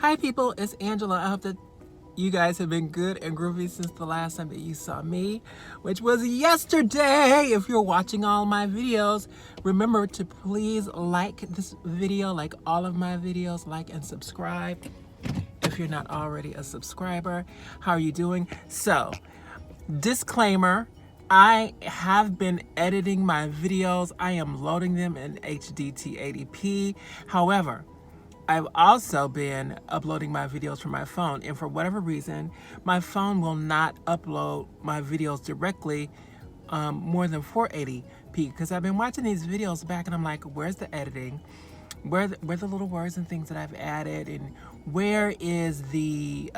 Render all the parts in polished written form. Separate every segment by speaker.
Speaker 1: Hi people, it's Angela. I hope that you guys have been good and groovy since the last time that you saw me, which was yesterday. If you're watching all my videos, remember to please like this video, like all of my videos, like and subscribe. If you're not already a subscriber, how are you doing? So, disclaimer, I have been editing my videos. I am loading them in HD 1080p. However, I've also been uploading my videos from my phone, and for whatever reason, my phone will not upload my videos directly more than 480p, because I've been watching these videos back and I'm like, where's the editing? Where the little words and things that I've added, and where is the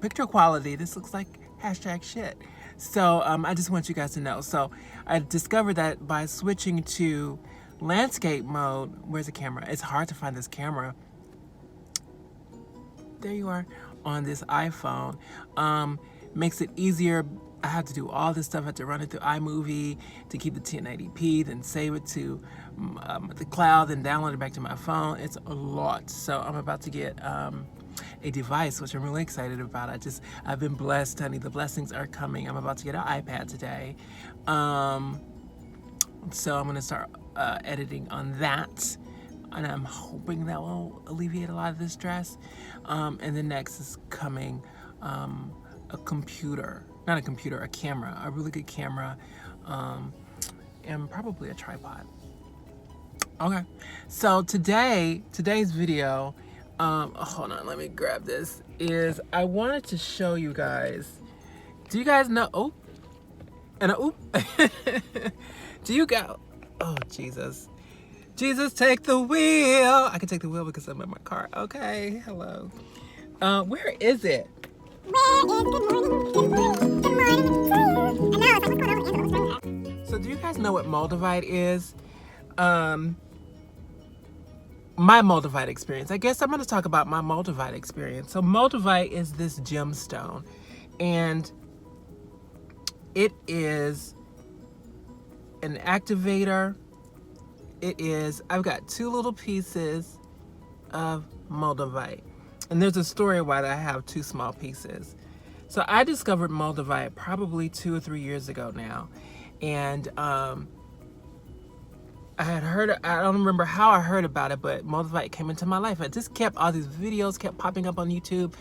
Speaker 1: picture quality? This looks like hashtag shit. So I just want you guys to know. So I discovered that by switching to landscape mode, where's the camera? It's hard to find this camera. There you are on this iPhone. Makes it easier. I have to do all this stuff. I have to run it through iMovie to keep the 1080p, then save it to the cloud, then download it back to my phone. It's a lot. So I'm about to get a device, which I'm really excited about. I've been blessed, honey. The blessings are coming. I'm about to get an iPad today. So I'm gonna start editing on that. And I'm hoping that will alleviate a lot of the stress. And then next is coming a computer. Not a computer, a camera. A really good camera. And probably a tripod. Okay. So today's video, hold on, let me grab this, is I wanted to show you guys. Do you guys know, oh, and a oop. Do you guys, oh, Jesus. Jesus, take the wheel. I can take the wheel because I'm in my car. Okay, hello. Where is it? So do you guys know what Moldavite is? My Moldavite experience. I guess I'm going to talk about my Moldavite experience. So Moldavite is this gemstone, and it is an activator. I've got two little pieces of Moldavite. And there's a story why I have two small pieces. So I discovered Moldavite probably 2 or 3 years ago now. And I don't remember how I heard about it, but Moldavite came into my life. I just kept, all these videos kept popping up on YouTube,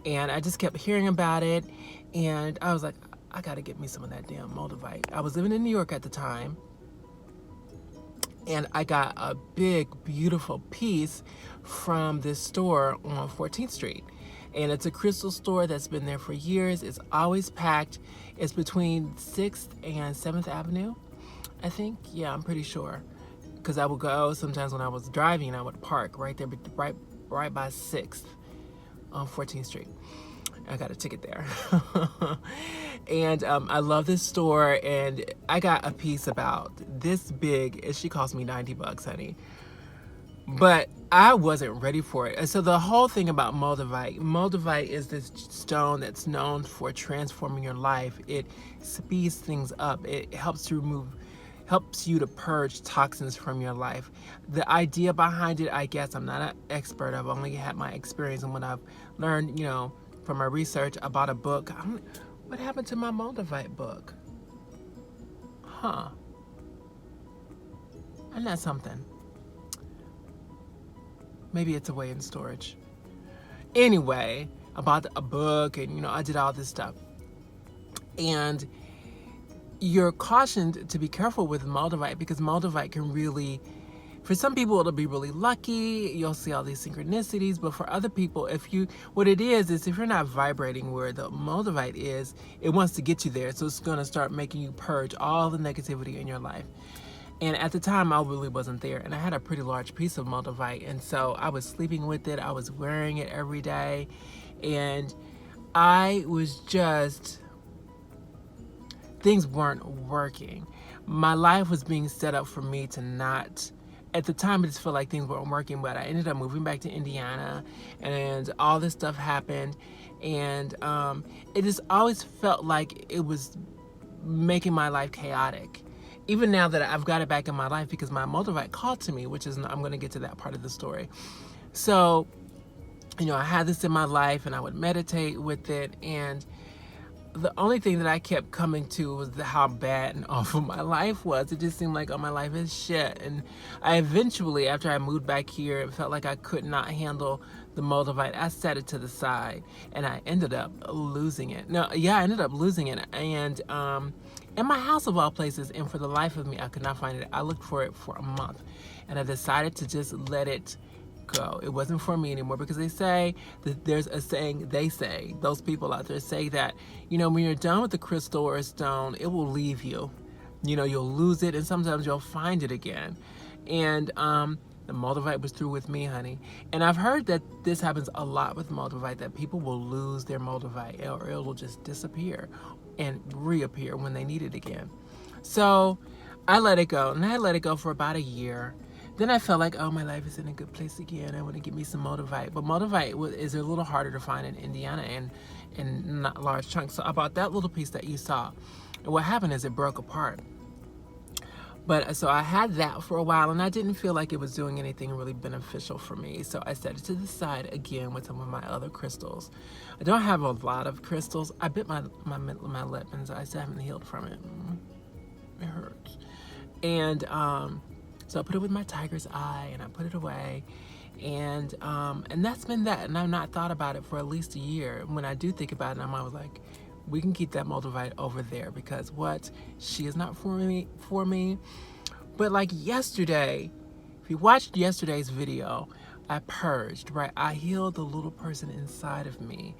Speaker 1: and I just kept hearing about it. And I was like, I gotta get me some of that damn Moldavite. I was living in New York at the time. And I got a big, beautiful piece from this store on 14th Street. And it's a crystal store that's been there for years. It's always packed. It's between 6th and 7th Avenue, I think. Yeah, I'm pretty sure. Because I would go, sometimes when I was driving, I would park right there, right by 6th on 14th Street. I got a ticket there. And I love this store, and I got a piece about this big, and she cost me 90 bucks, honey. But I wasn't ready for it. And so the whole thing about Moldavite is this stone that's known for transforming your life. It speeds things up. It helps you to purge toxins from your life. The idea behind it, I guess, I'm not an expert. I've only had my experience and what I've learned, from my research. I bought a book. What happened to my Moldavite book? Huh. Isn't that something? Maybe it's away in storage. Anyway, I bought a book, and I did all this stuff. And you're cautioned to be careful with Moldavite, because Moldavite can really, for some people, it'll be really lucky. You'll see all these synchronicities. But for other people, what it is if you're not vibrating where the Moldavite is, it wants to get you there. So it's going to start making you purge all the negativity in your life. And at the time, I really wasn't there. And I had a pretty large piece of Moldavite. And so I was sleeping with it. I was wearing it every day. And I was just, things weren't working. My life was being set up for me to not, at the time, it just felt like things weren't working, but I ended up moving back to Indiana, and all this stuff happened, and it just always felt like it was making my life chaotic. Even now that I've got it back in my life, because my Moldavite called to me, which is, I'm going to get to that part of the story. So you know, I had this in my life and I would meditate with it, and the only thing that I kept coming to was how bad and awful my life was. It just seemed like, oh, my life is shit. And I eventually, after I moved back here, it felt like I could not handle the Moldavite. I set it to the side, and I ended up losing it. No, yeah, I ended up losing it. And in my house of all places, and for the life of me, I could not find it. I looked for it for a month, and I decided to just let it go. It wasn't for me anymore, because they say that there's a saying, those people out there say that, you know, when you're done with a crystal or a stone, it will leave you. You know, you'll lose it, and sometimes you'll find it again. And the Moldavite was through with me, honey. And I've heard that this happens a lot with Moldavite, that people will lose their Moldavite, or it will just disappear and reappear when they need it again. So I let it go, and I let it go for about a year. Then I felt like, oh, my life is in a good place again. I want to get me some Moldavite. But Moldavite is a little harder to find in Indiana and in not large chunks. So I bought that little piece that you saw. And what happened is it broke apart. But so I had that for a while, and I didn't feel like it was doing anything really beneficial for me. So I set it to the side again with some of my other crystals. I don't have a lot of crystals. I bit my lip, and I still haven't healed from it. It hurts. And so I put it with my tiger's eye, and I put it away, and that's been that. And I've not thought about it for at least a year. When I do think about it, I'm always like, we can keep that Moldavite over there, because what? She is not for me. But like yesterday, if you watched yesterday's video, I purged, right? I healed the little person inside of me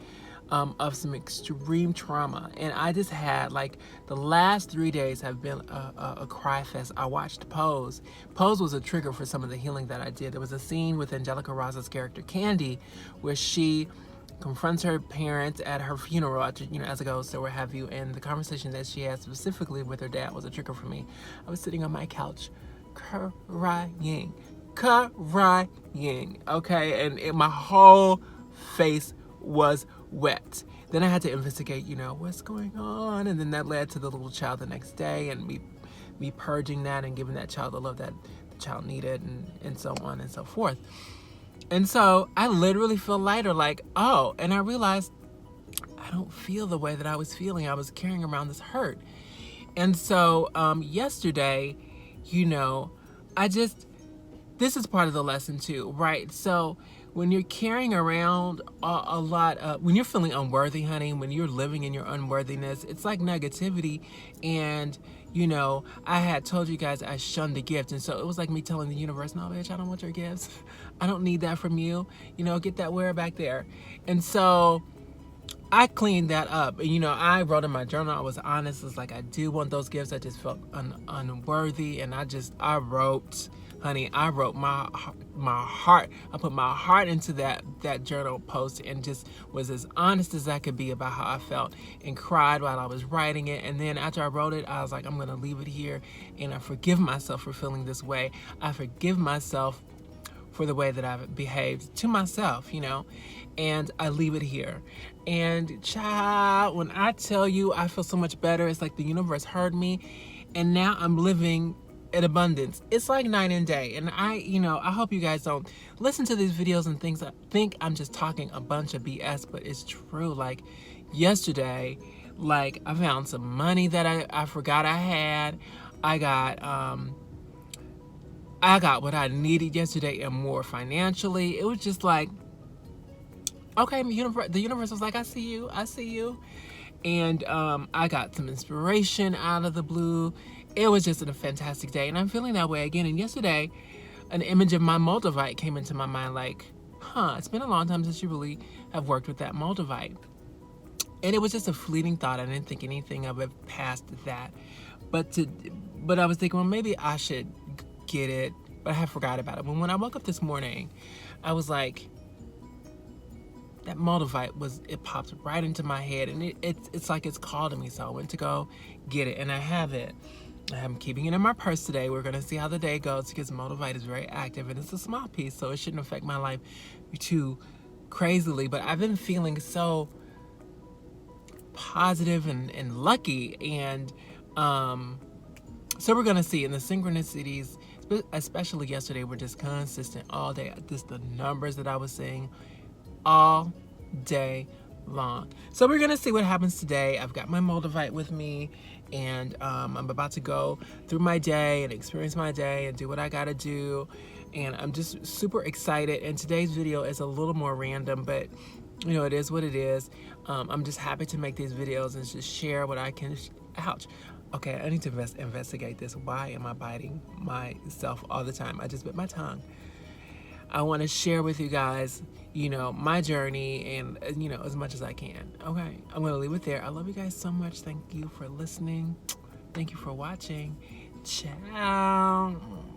Speaker 1: of some extreme trauma. And I just had, like, the last 3 days have been a cry fest. I watched Pose. Pose was a trigger for some of the healing that I did. There was a scene with Angelica Rosa's character, Candy, where she confronts her parents at her funeral, after, you know, as a ghost or what have you, and the conversation that she had specifically with her dad was a trigger for me. I was sitting on my couch crying, okay, and my whole face was wet. Then I had to investigate, you know, what's going on, and then that led to the little child the next day, and me purging that and giving that child the love that the child needed, and so on and so forth. And so I literally feel lighter, like, oh, and I realized I don't feel the way that I was feeling. I was carrying around this hurt. And so yesterday, you know, this is part of the lesson too, right? So when you're carrying around a lot of, when you're feeling unworthy, honey, when you're living in your unworthiness, it's like negativity. And, you know, I had told you guys I shunned the gift. And so it was like me telling the universe, no, bitch, I don't want your gifts. I don't need that from you. You know, get that where back there. And so I cleaned that up. And, you know, I wrote in my journal, I was honest. It's like, I do want those gifts. I just felt unworthy. And I wrote, honey, I wrote my heart. I put my heart into that journal post, and just was as honest as I could be about how I felt, and cried while I was writing it. And then after I wrote it, I was like, I'm going to leave it here. And I forgive myself for feeling this way. I forgive myself for the way that I've behaved to myself, you know, and I leave it here. And child, when I tell you I feel so much better, it's like the universe heard me, and now I'm living in abundance. It's like night and day. And I hope you guys don't listen to these videos and think I'm just talking a bunch of BS, but it's true. Like yesterday, like I found some money that I forgot I had. I got what I needed yesterday and more financially. It was just like, okay, the universe was like, I see you. And I got some inspiration out of the blue. It was just a fantastic day, and I'm feeling that way again. And yesterday, an image of my Moldavite came into my mind, like, it's been a long time since you really have worked with that Moldavite. And it was just a fleeting thought. I didn't think anything of it past that. But I was thinking, well, maybe I should get it, but I had forgot about it. But when I woke up this morning, I was like, that Moldavite it popped right into my head, and it's like it's calling me. So I went to go get it, and I have it. I'm keeping it in my purse today. We're gonna see how the day goes, because Moldavite is very active, and it's a small piece, so it shouldn't affect my life too crazily. But I've been feeling so positive and lucky, and so we're gonna see. And the synchronicities, especially yesterday, were just consistent all day. Just the numbers that I was seeing all day long. So we're gonna see what happens today. I've got my Moldavite with me, and I'm about to go through my day and experience my day and do what I gotta do. And I'm just super excited. And today's video is a little more random, but you know, it is what it is. I'm just happy to make these videos and just share what I can. Ouch. Okay, I need to investigate this. Why am I biting myself all the time? I just bit my tongue. I want to share with you guys, you know, my journey and, you know, as much as I can. Okay, I'm going to leave it there. I love you guys so much. Thank you for listening. Thank you for watching. Ciao.